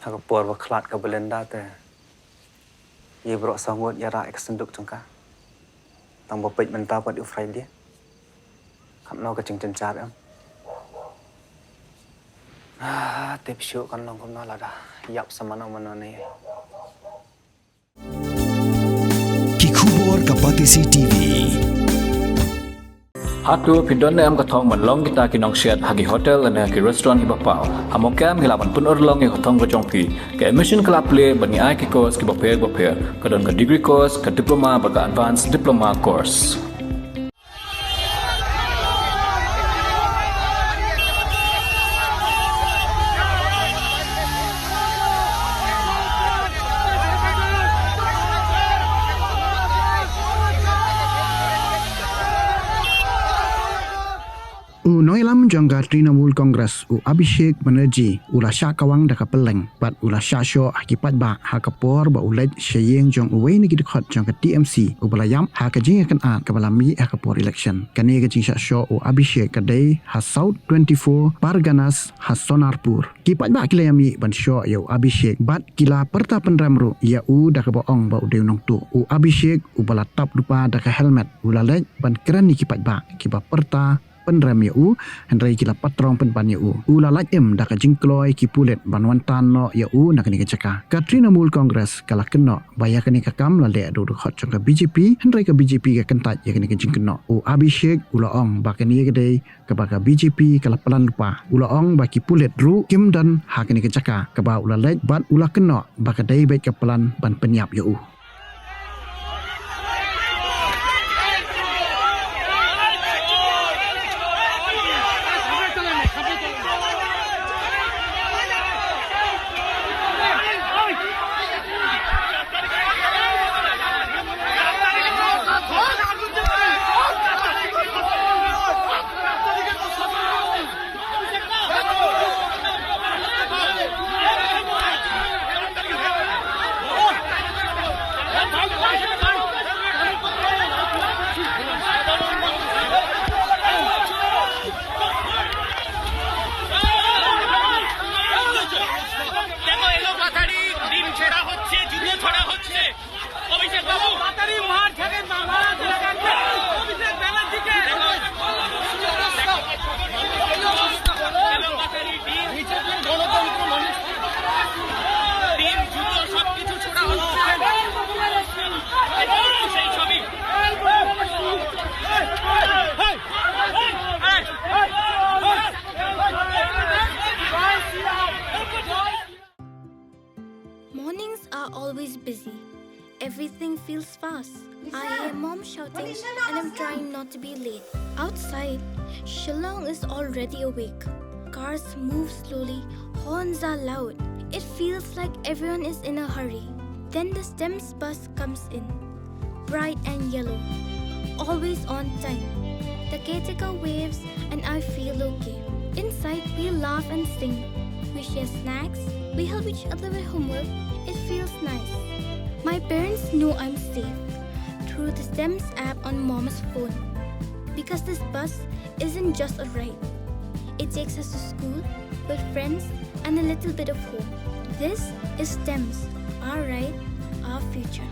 Aku por waklat ke belenda te. Ia berok sangut yara eksenduk cengka. Tang bopet mentah pada Friday. Kam no ke cing cencar am. Tip syuk kan long kom nala dah. Yap sama mana ni. Kikubor Kapatisi TV. Hatu pindon am katong manlong kita kinong shed hagi hotel ane ki restaurant ki bapau. Hamokam hilapan pun orlong ki katong ko jongpi. Ke emission kelap play bani ai ki course ki baper. Kadon ke degree course, ke diploma baga advanced diploma course. Noilam jangga Trinamool Congress Abhishek Banerjee Shah Kawang daka Pylleng pat Shah Shoh haki Paidbah hakapor ba ulet shayeng jong uwei ni gidkhot jong ka TMC balayam hakajing akan at kabalami hakapor election kani ka Shah Shoh Abhishek kadai ha South 24 Parganas ha Sonarpur ki Paidbah kilayami ban Shoh yo Abhishek bat kila perta penramru ya daka boong ba udeu nong tu Abhishek balatap lupa daka helmet ulalej ban kerani ki Paidbah ki ba perta penram ya hendrai kila Patrong penpan ya ulalaj daka jingkloi ki pulet banwantan no ya nak ni kecaka Katrina Mul Congress kala keno baya kani kakam lale adu hot jong ka BJP hendrai ka BJP ka kentat ya kani jingkeno Abhishek ulaong bakani kedai ka baka BJP kala pelan lupa ulaong baki pulet ru kim dan hakani kecaka ka ba ulalaj bat ula keno baka dai baik ka pelan ban penyap ya Mornings are always busy. Everything feels fast. I hear mom shouting and I'm trying not to be late. Outside, Shillong is already awake. Cars move slowly, horns are loud. It feels like everyone is in a hurry. Then the STEMS bus comes in, bright and yellow, always on time. The caretaker waves and I feel okay. Inside, we laugh and sing. We share snacks. We help each other with homework. It feels nice. My parents know I'm safe through the STEMS app on Mom's phone. Because this bus isn't just a ride. It takes us to school with friends and a little bit of hope. This is STEMS, our ride, our future.